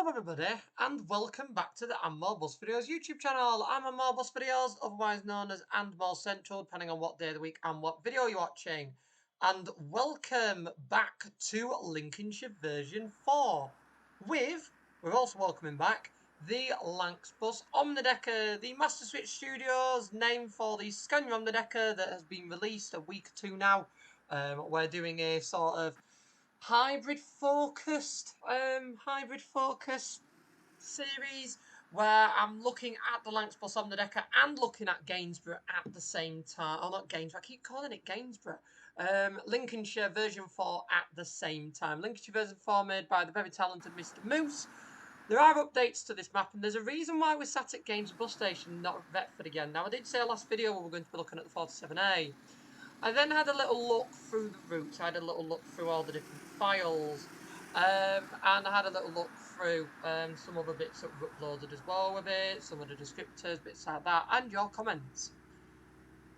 Hello everybody and welcome back to the And More Bus Videos YouTube channel. I'm And More Bus Videos, otherwise known as And More Central, depending on what day of the week and what video you're watching. And welcome back to Lincolnshire version 4 we're also welcoming back the Lancsbus OmniDekka, the Masterswitch Studios, named for the Scania OmniDekka that has been released a week or two now. We're doing a sort of hybrid focused series where I'm looking at the Lancsbus OmniDekka and looking at Gainsborough at the same time. Oh, not Gainsborough, I keep calling it Gainsborough. Lincolnshire version 4 at the same time. Lincolnshire version 4 made by the very talented Mr. Moose. There are updates to this map, and there's a reason why we're sat at Gainsborough bus station, not at Retford again. Now, I did say last video we were going to be looking at the 47A. I then had a little look through the routes. I had a little look through all the different files. And I had a little look through some other bits that were uploaded as well with it, some of the descriptors, bits like that, and your comments.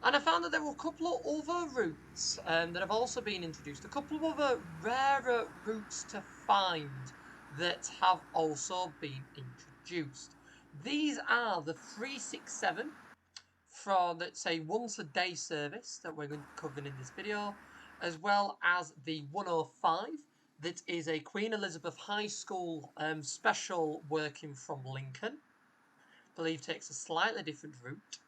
And I found that there were a couple of other routes that have also been introduced, a couple of other rarer routes to find that have also been introduced. These are the 367 for, let's say, once a day service that we're going to be covering in this video, as well as the 105 that is a Queen Elizabeth High School special working from Lincoln. I believe takes a slightly different route.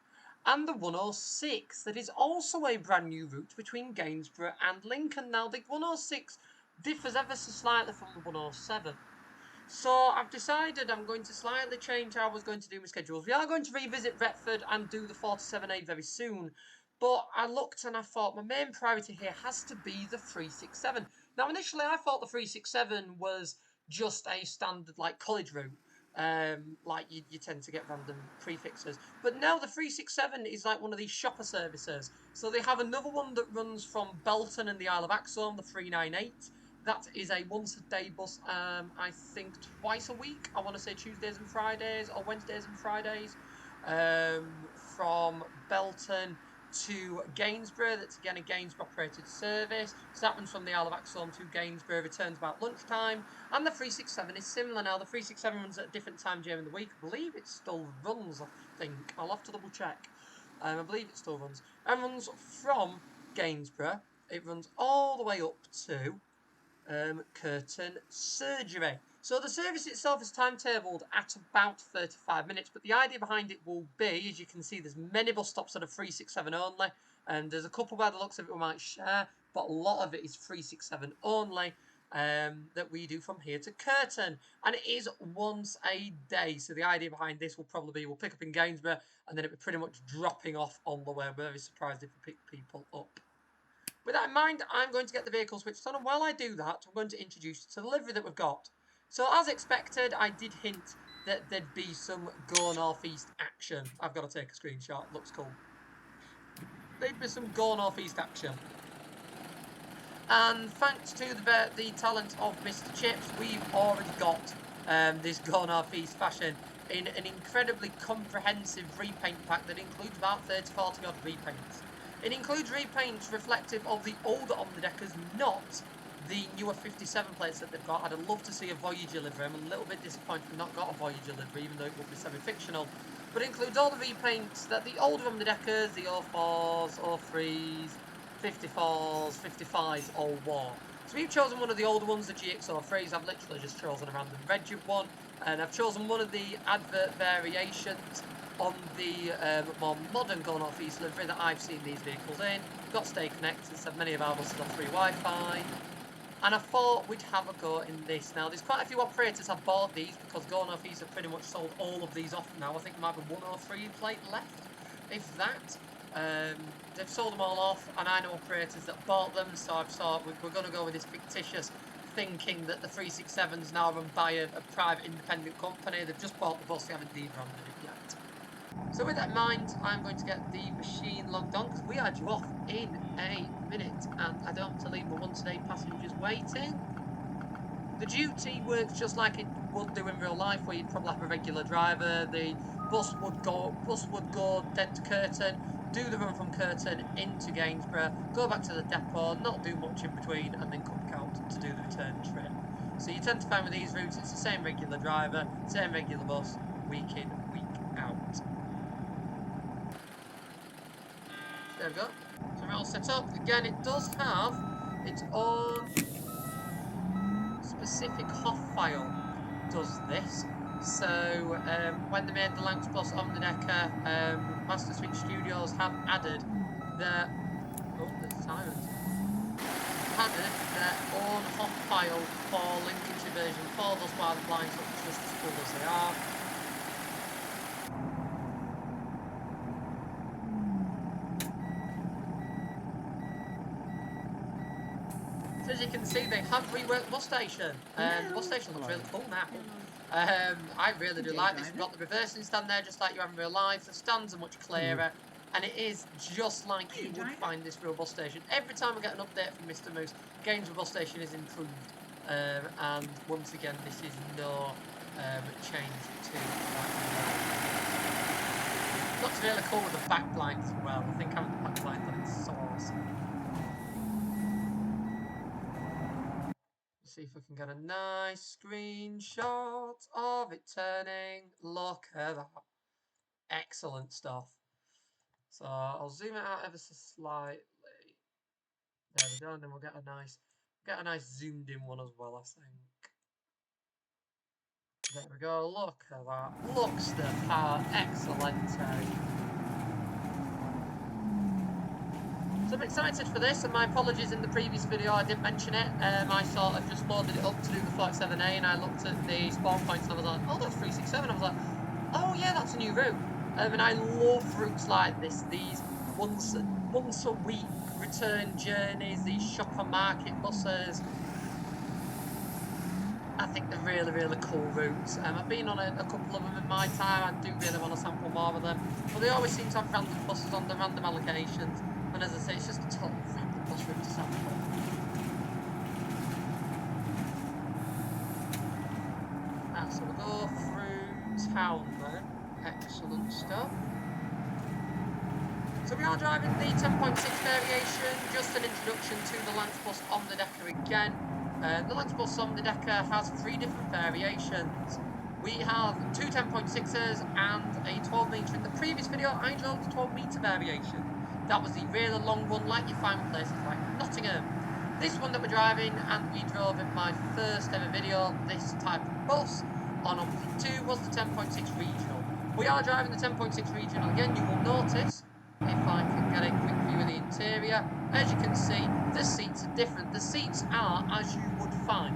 And the 106 that is also a brand new route between Gainsborough and Lincoln. Now the 106 differs ever so slightly from the 107. So I've decided I'm going to slightly change how I was going to do my schedules. We are going to revisit Retford and do the 47A very soon. But I looked and I thought my main priority here has to be the 367. Now initially I thought the 367 was just a standard like college route. Like you tend to get random prefixes. But now the 367 is like one of these shopper services. So they have another one that runs from Belton and the Isle of Axholme, the 398. That is a once-a-day bus, I think twice a week. I want to say Tuesdays and Fridays, or Wednesdays and Fridays, from Belton to Gainsborough. That's again a Gainsborough-operated service. So that one's from the Isle of Axholme to Gainsborough, returns about lunchtime. And the 367 is similar now. The 367 runs at a different time during the week. I believe it still runs, I think. I'll have to double-check. I believe it still runs. And runs from Gainsborough. It runs all the way up to Kirton surgery. So the service itself is timetabled at about 35 minutes, but the idea behind it will be, as you can see, there's many bus stops that are 367 only, and there's a couple where the looks of it we might share, but a lot of it is 367 only that we do from here to Kirton, and it is once a day. So the idea behind this will probably be we'll pick up in Gainsborough, and then it'll be pretty much dropping off on the way. We're very surprised if we pick people up. With that in mind, I'm going to get the vehicle switched on, and while I do that, I'm going to introduce you to the livery that we've got. So, as expected, I did hint that there'd be some Go North East action. I've got to take a screenshot, looks cool. There'd be some Go North East action. And thanks to the talent of Mr. Chips, we've already got this Go North East fashion in an incredibly comprehensive repaint pack that includes about 30-40 odd repaints. It includes repaints reflective of the older OmniDekkas, not the newer 57 plates that they've got. I'd love to see a Voyager livery. I'm a little bit disappointed we've not got a Voyager livery, even though it would be semi-fictional. But it includes all the repaints that the older OmniDekkas, the 04s, 03s, 54s, 55s all wore. So we've chosen one of the older ones, the GX03s. I've literally just chosen a random Regent one. And I've chosen one of the advert variations on the more modern Go North East livery that I've seen these vehicles in. We've got Stay Connected, so many of our buses on free Wi-Fi. And I thought we'd have a go in this. Now, there's quite a few operators have bought these because Go North East have pretty much sold all of these off now. I think there might be 103 plate left, if that. They've sold them all off, and I know operators that bought them, so I've thought we're going to go with this fictitious thinking that the 367's now run by a private independent company. They've just bought the bus, they haven't de-branded it yet. So with that in mind, I'm going to get the machine logged on because we are due off in a minute, and I don't want to leave my once-a-day passengers waiting. The duty works just like it would do in real life, where you'd probably have a regular driver. The bus would go then to Kirton, do the run from Kirton into Gainsborough, go back to the depot, not do much in between, and then come back out to do the return trip. So you tend to find with these routes, it's the same regular driver, same regular bus, week in, week out. So there we go. So we're all set up. Again, it does have its own specific HOF file. Does this. So when they made the Lanxbus OmniDekka, Masterswitch Studios have added their there's sirens. Added their own HOF file for Lincolnshire version 4. Thus why the blinds look just as cool as they are. So as you can see, they have reworked the bus station. The bus station looks really cool now. I really do like this. We've got the reversing stand there, just like you have in real life. The stands are much clearer, and it is just like you would find this real bus station. Every time we get an update from Mr. Moose, Gainsborough bus station is improved, and once again, this is no change to that. Looks really cool with the back blind as well. I think having the back blind on it's so awesome. See if we can get a nice screenshot of it turning. Look at that. Excellent stuff. So I'll zoom it out ever so slightly. There we go, and then we'll get a nice zoomed in one as well, I think. There we go, look at that. Looks the part. Excellent. So I'm excited for this, and my apologies in the previous video I didn't mention it. I sort of just loaded it up to do the 47A, and I looked at the spawn points and I was like, oh, that's 367. I was like, oh yeah, that's a new route. And I love routes like this, these once a week return journeys, these shopper market buses. I think they're really, really cool routes. I've been on a couple of them in my time. I do really want to sample more of them. But they always seem to have random buses on the random allocations. And as I say, it's just a total random bus route to sample. So we'll go through town then. Excellent stuff. So we are driving the 10.6 variation. Just an introduction to the Lanxbus OmniDekka again. The Lanxbus OmniDekka has 3 different variations. We have 2 10.6s and a 12 metre. In the previous video, I drove the 12 metre variation. That was the really long one, like you find in places like Nottingham. This one that we're driving, and we drove in my first ever video, this type of bus on OMSI 2 was the 10.6 regional. We are driving the 10.6 regional again. You will notice, if I can get a quick view of the interior, as you can see, the seats are different. The seats are as you would find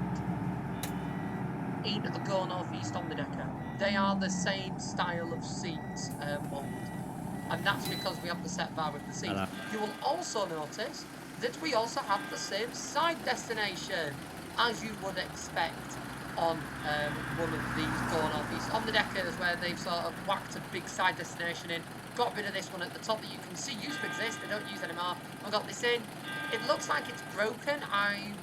in a Go North East OmniDekka. They are the same style of seats mould, and that's because we have the set bar with the seats. Hello. You will also notice that we also have the same side destination as you would expect on one of these Go North East OmniDekkas, where they've sort of whacked a big side destination in. Got rid of this one at the top that you can see used to exist, they don't use anymore. I've got this in. It looks like it's broken. I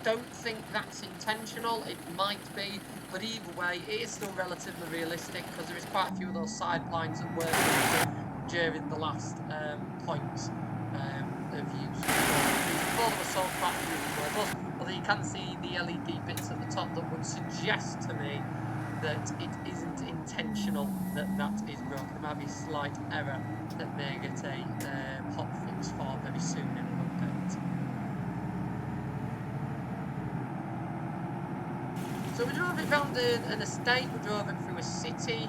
don't think that's intentional. It might be, but either way, it is still relatively realistic because there is quite a few of those side blinds that were during the last points of use. Before they were so cracked, although you can see the LED bits at the top that would suggest to me that it isn't intentional that is broken. There might be a slight error that may get a hot fix for very soon in an update. So we drove it round an estate, we drove it through a city.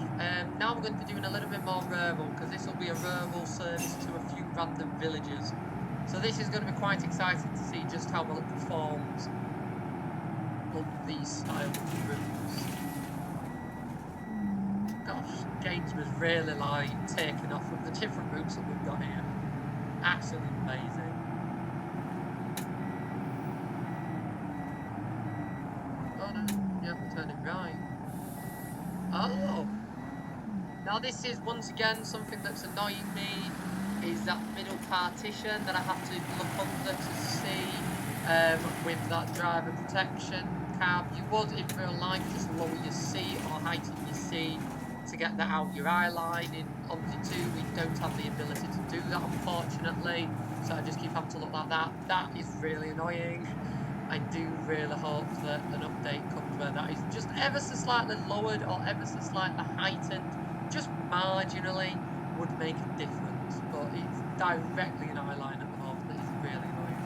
Now we're going to be doing a little bit more rural, because this will be a rural service to a few random villages. So this is going to be quite exciting to see just how well it performs on these style of routes. Gosh, Gainsborough's really like taking off with the different routes that we've got here. Absolutely amazing. Oh no, yeah, we're turning right. Oh! Now this is once again something that's annoying me, is that middle partition that I have to look under to see with that driver protection cab. You would in real life just lower your seat or heighten your seat to get that out your eye line. In OMSI 2 we don't have the ability to do that, unfortunately, so I just keep having to look like that. That is really annoying. I do really hope that an update comes where that is just ever so slightly lowered or ever so slightly heightened, just marginally, would make a difference. But it's directly in eye line at the moment that is really annoying.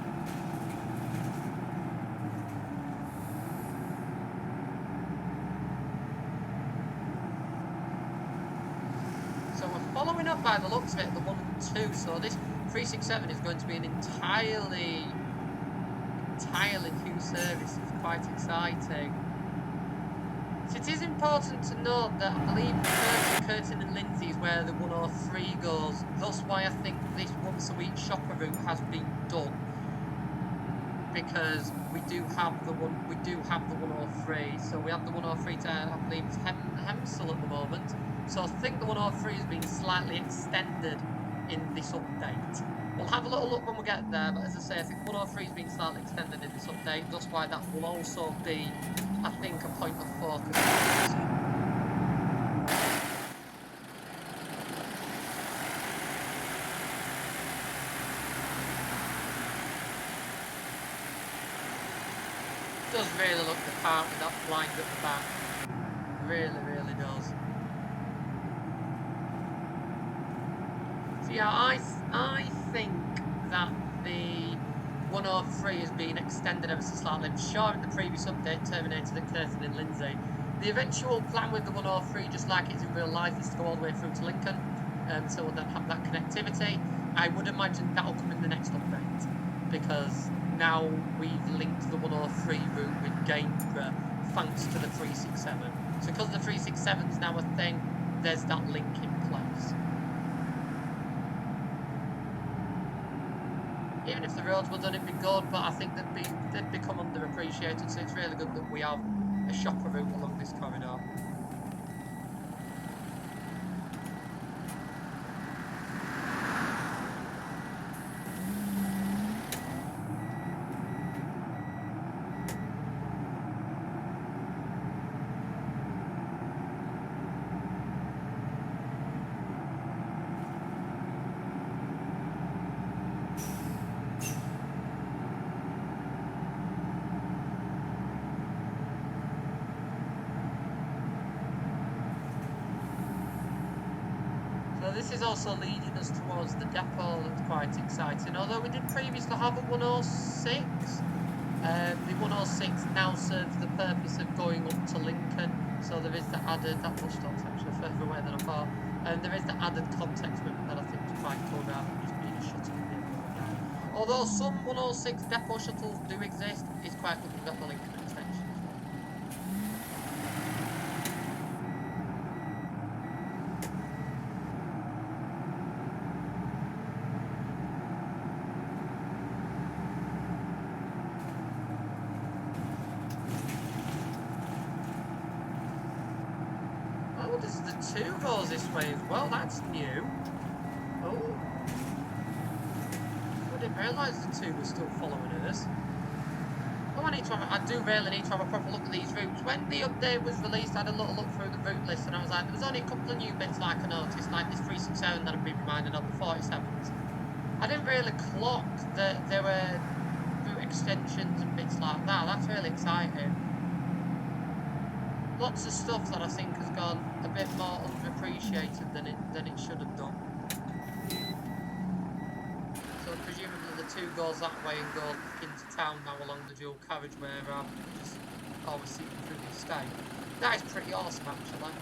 So we're following up by the looks of it, the 1 and 2. So this 367 is going to be an entirely new service. It's quite exciting. So it is important to note that I believe Kirton and Lindsay is where the 103 goes. Thus why I think this once a week shopper route has been done. Because we do have the 103. So we have the 103 to, I believe it's Hemsel at the moment. So I think the 103 has been slightly extended in this update. We'll have a little look when we get there, but as I say, I think 103 has been slightly extended in this update, thus why that will also be, I think, a point of focus. It does really look the part with that blind at the back. Really, really does. So yeah, I think that the 103 has been extended ever so slightly. I'm sure in the previous update terminated at Kirton and Lindsay. The eventual plan with the 103, just like it is in real life, is to go all the way through to Lincoln, so we'll then have that connectivity. I would imagine that'll come in the next update, because now we've linked the 103 route with Gainsborough thanks to the 367. So because the 367 is now a thing, there's that link in place. Even if the roads were done, it'd be good, but I think they'd become underappreciated, so it's really good that we have a shopper route along this corridor. So this is also leading us towards the depot. That's quite exciting. Although we did previously have a 106. The 106 now serves the purpose of going up to Lincoln. So there is the added, that bus stop's actually further away than I thought. And there is the added context with it that I think is quite cool about just being a shuttle in the end. Although some 106 depot shuttles do exist, it's quite good we've got the Lincoln extension. Oh, the 2 goes this way as well, that's new. Oh. I didn't realise the 2 was still following us. Oh, I do really need to have a proper look at these routes. When the update was released, I had a little look through the route list and I was like, there was only a couple of new bits like I noticed, like this 367 that I've been reminded of, the 47s. I didn't really clock that there were route extensions and bits like that. That's really exciting. Lots of stuff that I think has gone a bit more underappreciated than it should have done. So presumably the 2 goes that way and goes into town now along the dual carriageway rather than just always seeing through the estate. That is pretty awesome actually.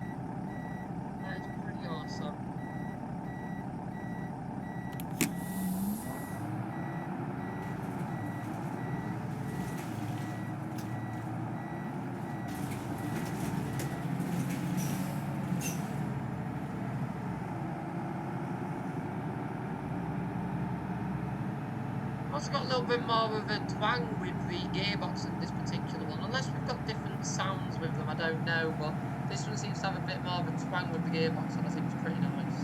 That is pretty awesome. Also got a little bit more of a twang with the gearbox in this particular one, unless we've got different sounds with them, I don't know, but this one seems to have a bit more of a twang with the gearbox and I think it's pretty nice.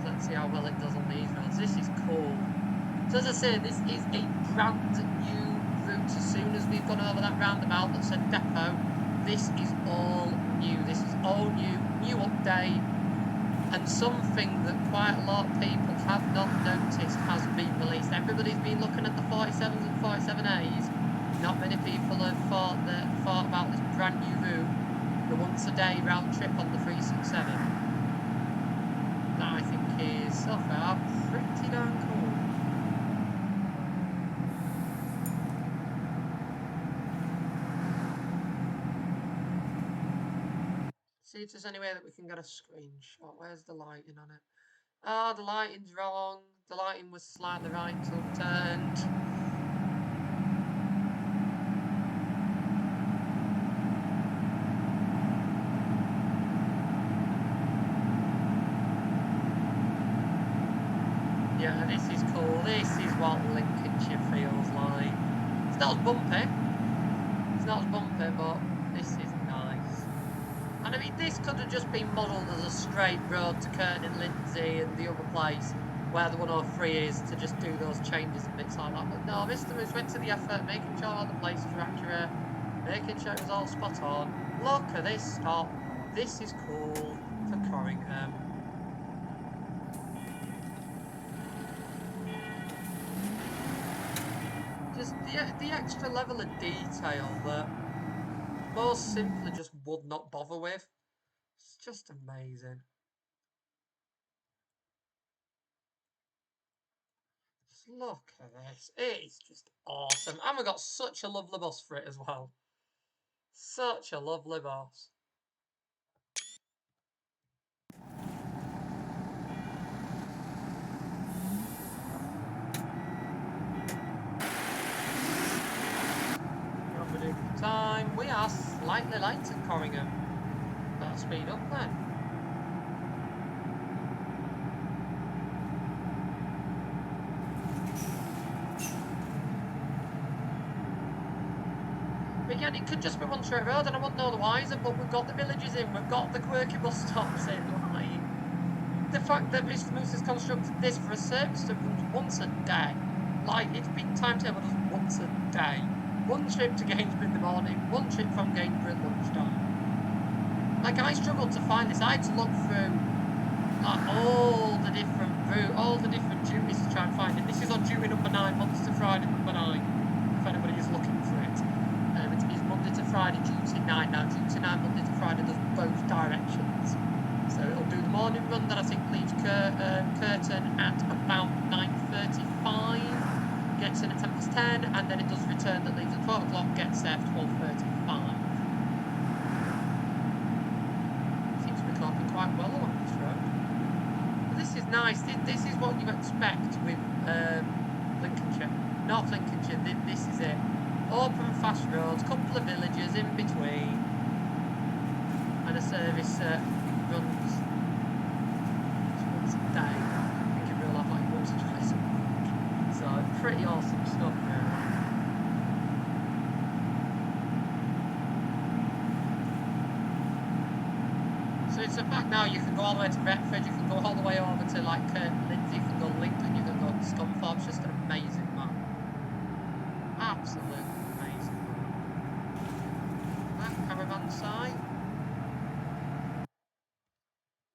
So let's see how well it does on these roads. This is cool. So as I say, this is a brand new route. As soon as we've gone over that roundabout that said depot, this is all new. This is all new, new update. And something that quite a lot of people have not noticed has been released. Everybody's been looking at the 47s and 47As. Not many people have thought about this brand new route, the once a day round trip on the 367. That I think is so far pretty darn cool. See if there's any way that we can get a screenshot. Where's the lighting on it? Oh, the lighting's wrong. The lighting was slightly right till turned. Yeah, this is cool. This is what Lincolnshire feels like. It's not as bumpy. It's not as bumpy, but this is nice. And I mean, this could have just been modelled as a straight road to Kirton and Lindsay and the other place where the 103 is, to just do those changes and bits like that. But no, Mr. Moose went to the effort, making sure all the places were accurate, making sure it was all spot on. Look at this stop. This is cool for Corringham. Just the extra level of detail that most simply just would not bother with. It's just amazing. Just look at this. It is just awesome. And we got such a lovely bus for it as well. Such a lovely bus. Time. We are slightly late at Corringham. Better speed up then. But again, it could just be one straight road and I wouldn't know the wiser, but we've got the villages in, we've got the quirky bus stops in. Like, the fact that Mr. Moose has constructed this for a service that runs once a day. Like, it's been timetabled as once a day. One trip to Gainsborough in the morning, one trip from Gainsborough at lunchtime. Like, I struggled to find this. I had to look through like, all the different routes, all the different duties to try and find it. This is on duty number 9, Monday to Friday number 9, if anybody is looking for it. It is Monday to Friday, duty 9. Now, duty 9, Monday to Friday, does both directions. So it'll do the morning run that I think leaves Kirton at about 9:35. Gets in at 10:10, and then it does return that leaves at 12 o'clock, gets there at 12:35. Seems to be coping quite well along this road. But this is nice. This is what you expect with Lincolnshire. North Lincolnshire, this is it. Open, fast roads, couple of villages in between, and a service that runs once a day. I think in real life like once or twice a week. So pretty awesome stuff, really. So it's a fact now you can go all the way to Retford, you can go all the way over to like Lindsay, you can go Lincoln, you can go to Scunthorpe. It's just an amazing map. Absolutely amazing map. That caravan site.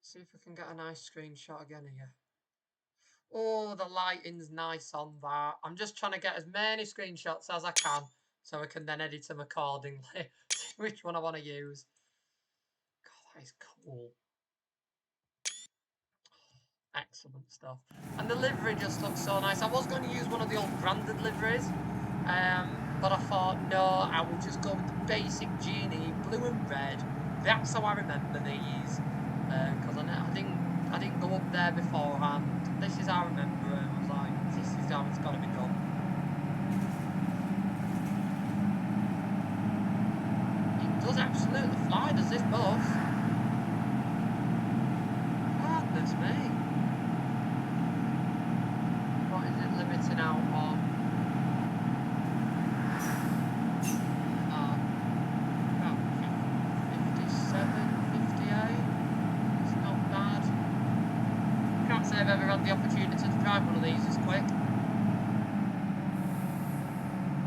See if we can get a nice screenshot again here. Oh, the lighting's nice on that. I'm just trying to get as many screenshots as I can so I can then edit them accordingly. See which one I want to use. God, that is cool. Excellent stuff. And the livery just looks so nice. I was going to use one of the old branded liveries, but I thought, no, I will just go with the basic GNE, blue and red. That's how I remember these. Because I didn't go up there beforehand. This is how I remember it. I was like, this is how it's got to be done. It does absolutely fly, does this bus? Goodness me. What is it limiting out on? About 57, 58. It's not bad. Can't say I've ever had the opportunity to drive one of these as quick.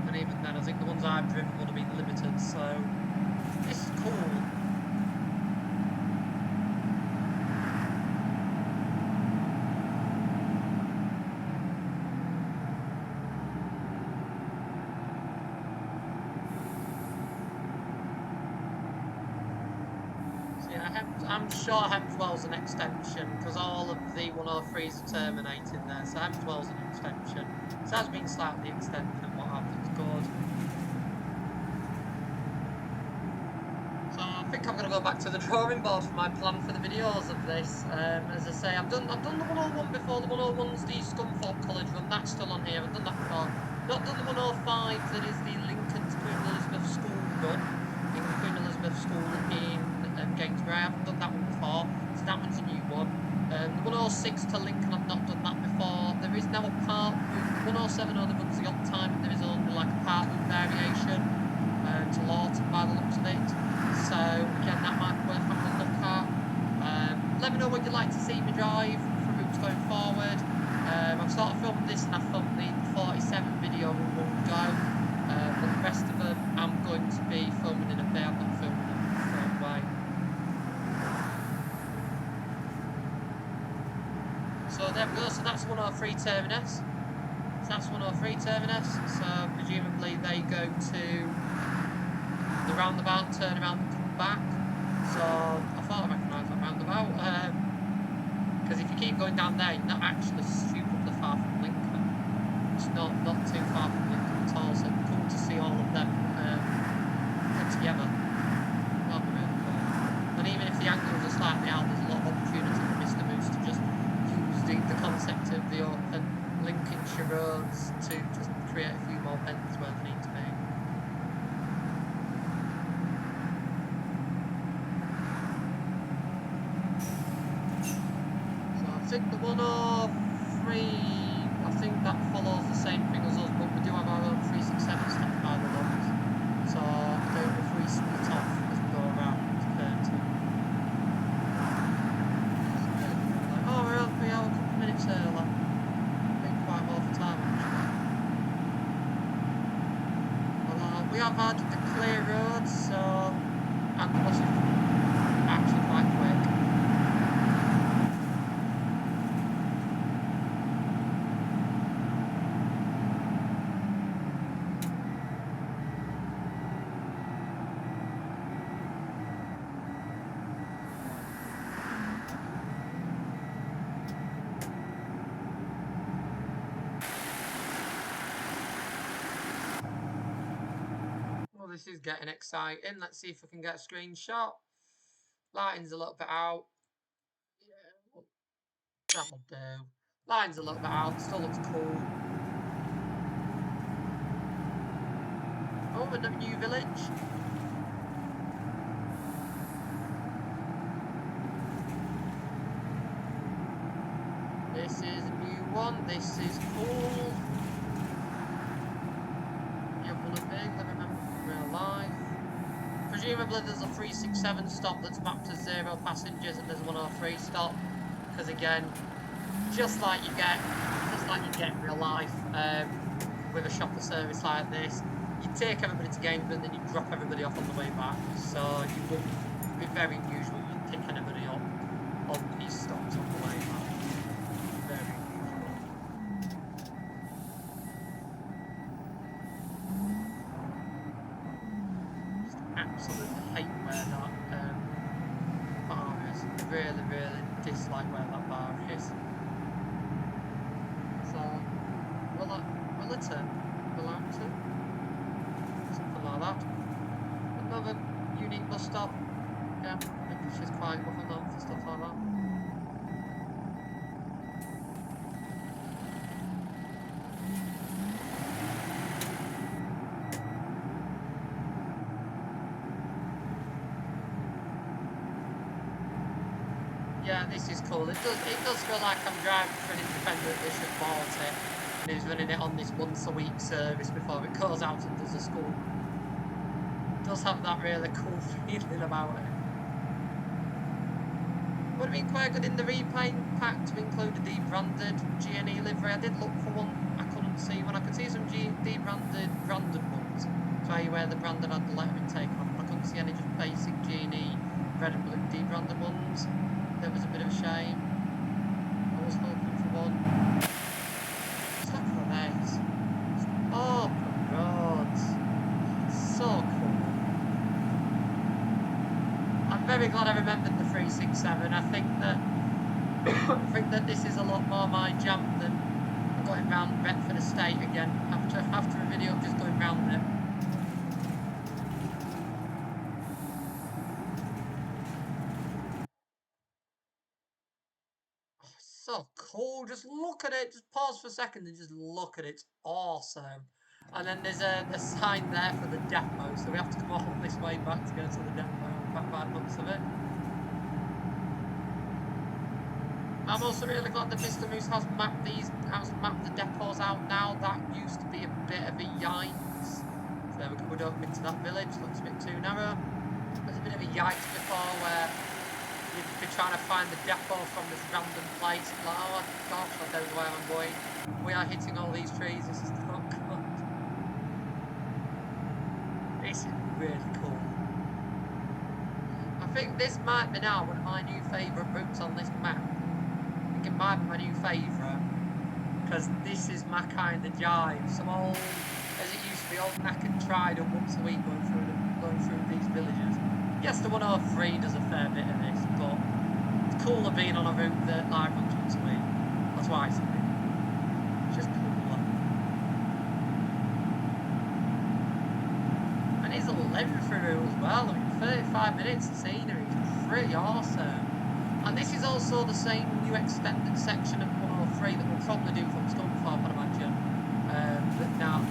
And even then, I think the ones I've driven would have been limited, so this is cool. Yeah, I'm sure Hemswell's an extension because all of the 103s are terminated there, so Hemswell's an extension. So it has been slightly extended and what happens good. So I think I'm going to go back to the drawing board for my plan for the videos of this. As I say, I've done the 101 before. The 101's the Scunthorpe College run. That's still on here. I've done that before. Not done the 105. That is the Lincoln to Queen Elizabeth School run. In Queen Elizabeth School in Gainsborough. I haven't done that one before, so that one's a new one. The 106 to Lincoln, I've not done that before. There is now a part route. 107 only runs the odd time, but there is only like a part route variation to Lawton by the looks of it. So again, that might be worth having a look at. Let me know what you'd like to see me drive for routes going forward. I've sort of filmed this and I've filmed the 47 video in one go. But the rest of them I'm going to be filming in a bit. I'm not filming them straight away. So there we go. So that's 103 terminus. So presumably they go to the roundabout, turn around and come back. So I thought I recognised that roundabout. Because if you keep going down there, you're not actually stupidly far from Lincoln. It's not too far from Lincoln at all. So it's cool to see all of them put together. That'll be really cool. And even if the angles are slightly out, there's a lot of opportunity for Mr. Moose to just use the concept of the open Lincolnshire roads to just create a few more bends where they need to be. So I think the 103, I think that follows the same thing as us, but we do have our own 367 stop by the looks. So I don't know if we split off as we go around Kirton. Oh, we're a couple of minutes early. Quite more for time actually. Well, we have had the clear roads, so and the buses actually quite quick. This is getting exciting. Let's see if I can get a screenshot. Lighting's a little bit out. Yeah, that'll do. Lighting's a little bit out. Still looks cool. Oh, another new village. This is a new one. This is cool. Life. Presumably there's a 367 stop that's mapped as 0 passengers and there's a 103 stop, because again, just like you get in real life with a shopper service like this, you take everybody to Gainsborough and then you drop everybody off on the way back. So you wouldn't be very unusual you'd pick anybody up on these stops on the way back. Very unusual. Absolutely hate where that bar is. Really, really dislike where that bar is. So, will it turn? Will it to? Something like that. Another unique bus stop. Yeah, I think she's quite well known for stuff like that. Yeah, this is cool. It does feel like I'm driving for an independent that's just bought it and is running it on this once a week service before it goes out and does a school. It does have that really cool feeling about it. Would have been quite good in the repaint pack to include a debranded GNE livery. I did look for one, I couldn't see one. I could see some debranded branded ones, so where the branded had the lettering taken off, but I couldn't see any just basic GNE red and blue debranded ones. That was a bit of a shame. I was hoping for one. Just look for this. Open roads. So cool. I'm very glad I remembered the 367. I think that this is a lot more my jam than going round Retford Estate again after a video of just going round there. Oh, so cool. Just look at it. Just pause for a second and just look at it. It's awesome. And then there's a sign there for the depot, so we have to come all this way back to go to the depot, back by the looks of it. I'm also really glad that Mr. Moose has mapped the depots out now. That used to be a bit of a yikes. So there we go, we don't come into that village, looks a bit too narrow. There's a bit of a yikes before where you'd be trying to find the depot from this random place. Like, oh gosh, I don't know where I'm going. We are hitting all these trees, this is not good. This is really cool. I think this might be now one of my new favourite routes on this map. I think it might be my new favourite, because this is my kind of jive. Some old, as it used to be, old knackered tried once a week going through these villages. Yes, the 103 does a fair bit of this, but it's cooler being on a route that live runs once a week. That's why I say it. It's just cooler. And it's a lengthy route as well. I mean, 35 minutes of scenery is pretty awesome. And this is also the same new extended section of 103 that we'll probably do from Scunthorpe, I'd imagine,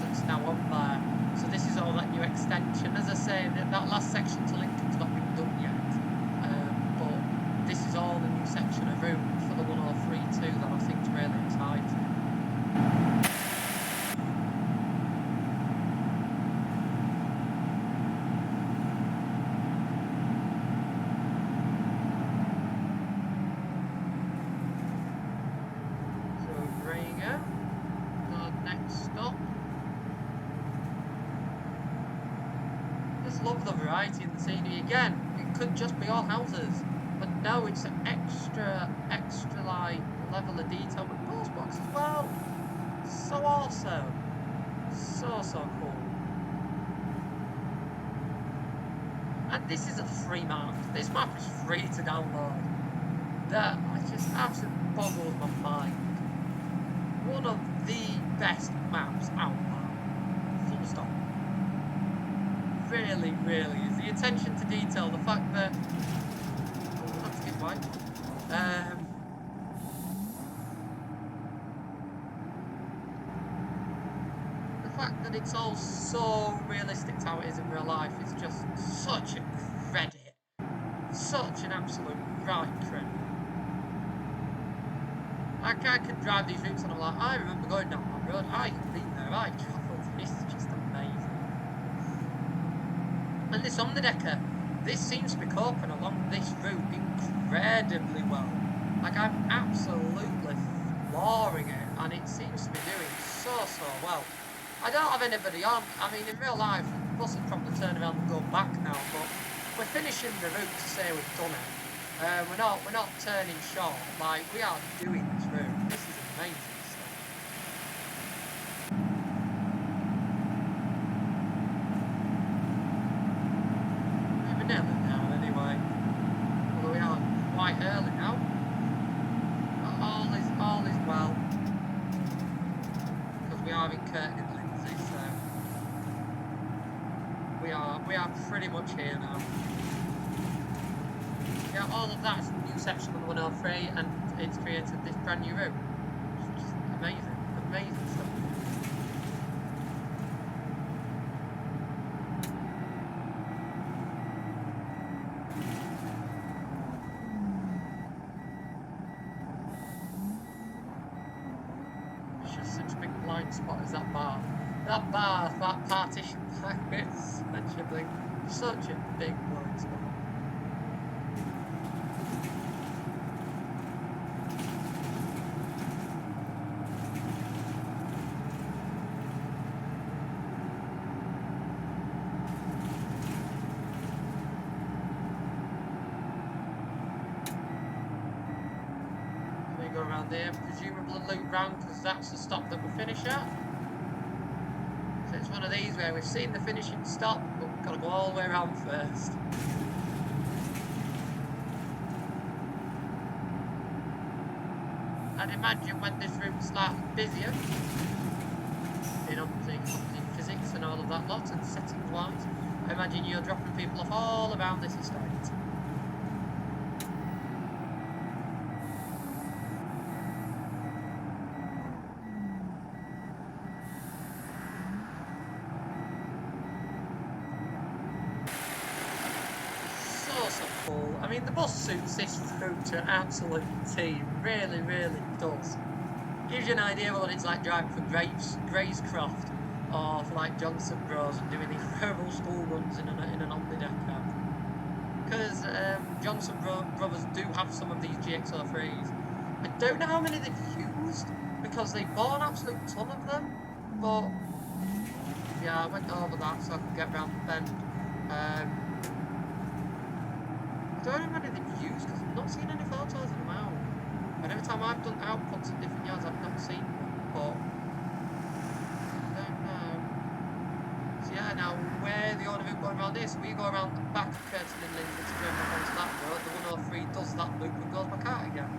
that's now on there. So this is all that new extension. As I say, that last section to Lincoln's not been done yet, but this is all the new section of route for the 103 too that I think is really exciting. Love the variety in the scenery. Again, it could just be all houses, but no, it's an extra like level of detail with post box as well. So awesome, so cool. And this is a free map. This map is free to download. That just absolutely boggles my mind. One of the best maps out there. Full stop. Really is. The attention to detail, the fact that... Oh, that's good white. The fact that it's all so realistic to how it is in real life is just such a credit. Such an absolute right credit. Like, I could drive these routes and I'm like, I remember going down that road, I have been there, I travelled, it's just amazing. And this OmniDekka, this seems to be coping along this route incredibly well. Like, I'm absolutely flooring it, and it seems to be doing so well. I don't have anybody on. I mean, in real life, the bus would probably turn around and go back now, but we're finishing the route to say we've done it. We're not turning short. Like, we are doing this route. This is amazing. Early now. All is well, because we are in Kirton and Lindsay, so we are pretty much here now. Yeah, all of that is a new section on the 103, and it's created this brand new route. It's just amazing stuff. Spot is that bar. That partition back is such a big blind spot. Go around there, presumably loop round, because that's the stop that we'll finish at. So it's one of these where we've seen the finishing stop, but we've got to go all the way around first. I'd imagine when this route's slightly busier, in obviously physics and all of that lot, and settings-wise, I imagine you're dropping people off all around this estate. So cool. I mean, the bus suits this route to an absolute T. Really, really does. Gives you an idea of what it's like driving from Grayscroft or for like Johnson Bros and doing these rural school runs in an OmniDekka. Because Johnson Brothers do have some of these GX03s. I don't know how many they've used because they bought an absolute ton of them. But yeah, I went over that so I could get round the bend. I don't know how many they've used because I've not seen any photos of them out. And every time I've done outputs in different yards, I've not seen them. But I don't know. So yeah, now where the order route going around this, we go around the back of Kirton and Lincoln to go back onto that road. The 103 does that loop and goes back out again.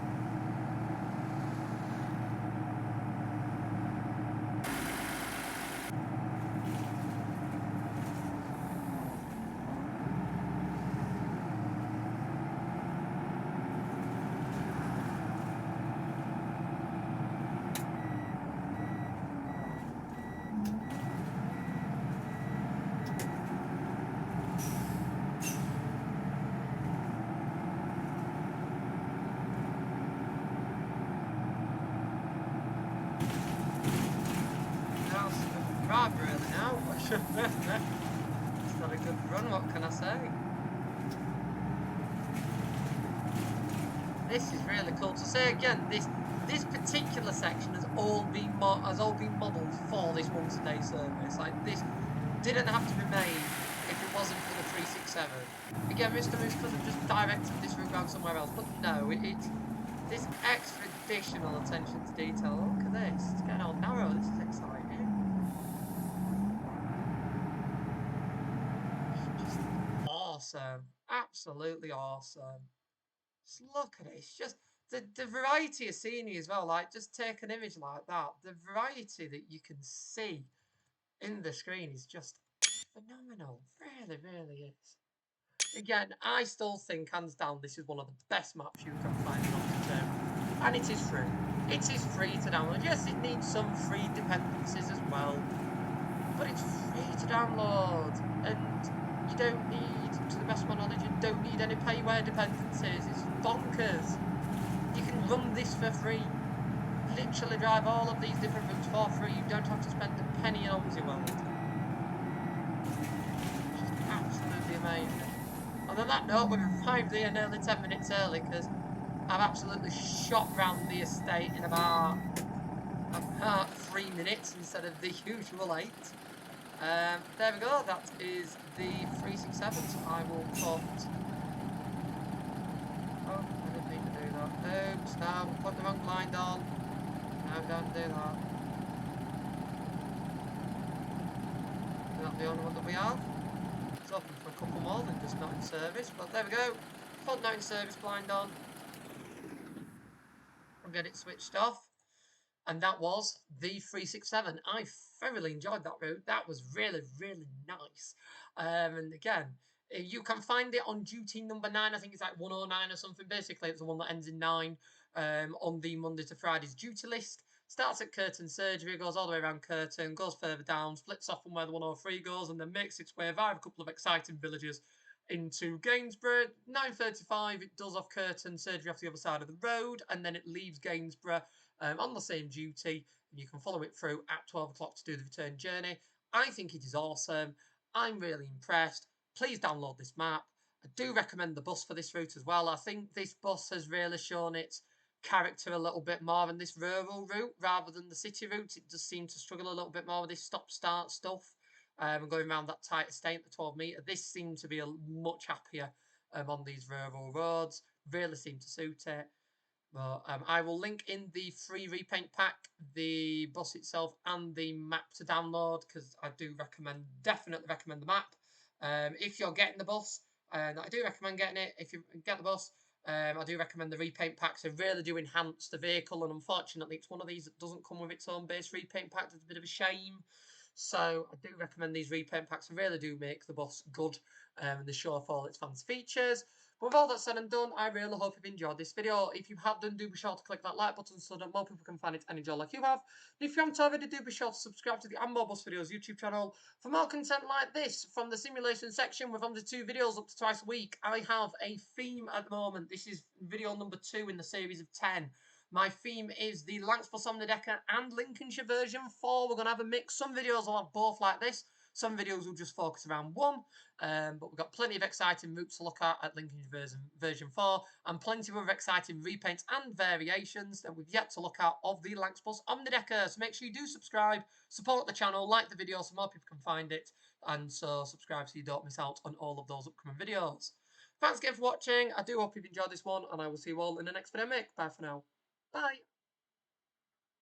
Right, really now. It's not a good run, what can I say? This is really cool. To say again, this particular section has all been modelled for this once a day service. Like this didn't have to be made if it wasn't for the 367. Again, Mr. Moose could have just directed this route round somewhere else, but no, it's this extra additional attention to detail. Look at this, it's getting all narrow. This is exciting. Awesome, absolutely awesome. Just look at it. It's just the variety of scenery as well. Like just take an image like that. The variety that you can see in the screen is just phenomenal. Really, really is. Again, I still think hands down this is one of the best maps you can find in October, and it is free. It is free to download. Yes, it needs some free dependencies as well, but it's free to download, and you don't need, to the best of my knowledge, you don't need any payware dependencies. It's bonkers. You can run this for free. Literally drive all of these different routes for free. You don't have to spend a penny in OMSI World. Just absolutely amazing. And on that note, we've arrived here nearly 10 minutes early because I've absolutely shot round the estate in about 3 minutes instead of the usual 8. There we go, that is the 367, so I will put... Oh, I didn't mean to do that. Oops, no, put the wrong blind on. No, don't do that. Is that the only one that we have? It's open for a couple more than just not in service, but there we go. Put not in service blind on. I'll get it switched off. And that was the 367. I thoroughly enjoyed that route. That was really, really nice. And again, you can find it on duty number 9. I think it's like 109 or something. Basically, it's the one that ends in 9 on the Monday to Fridays duty list. Starts at Kirton Surgery, goes all the way around Kirton, goes further down, splits off from where the 103 goes, and then makes its way via a couple of exciting villages into Gainsborough. 9:35, it does off Kirton Surgery off the other side of the road, and then it leaves Gainsborough on the same duty, and you can follow it through at 12 o'clock to do the return journey. I think it is awesome. I'm really impressed. Please download this map. I do recommend the bus for this route as well. I think this bus has really shown its character a little bit more in this rural route rather than the city route. It does seem to struggle a little bit more with this stop-start stuff and going around that tight estate, the 12 metre. This seemed to be much happier on these rural roads. Really seemed to suit it. But I will link in the free repaint pack the bus itself and the map to download because I do definitely recommend the map. If you're getting the bus, I do recommend getting it. If you get the bus, I do recommend the repaint packs. They really do enhance the vehicle, and unfortunately, it's one of these that doesn't come with its own base repaint pack. It's a bit of a shame. So I do recommend these repaint packs. They really do make the bus good, and they show off all its fancy features. But with all that said and done, I really hope you've enjoyed this video. If you have done, do be sure to click that like button so that more people can find it and enjoy like you have. And if you haven't already, do be sure to subscribe to the And More Bus Videos YouTube channel for more content like this. From the simulation section with under 2 videos up to twice a week, I have a theme at the moment. This is video number 2 in the series of 10. My theme is the Lancsbus OmniDekka and Lincolnshire version 4. We're going to have a mix. Some videos will have both like this. Some videos will just focus around one. But we've got plenty of exciting routes to look at Lincolnshire version 4. And plenty of other exciting repaints and variations that we've yet to look at of the Lancsbus OmniDekka. So make sure you do subscribe, support the channel, like the video so more people can find it. And so subscribe so you don't miss out on all of those upcoming videos. Thanks again for watching. I do hope you've enjoyed this one. And I will see you all in the next video. Bye for now. Bye.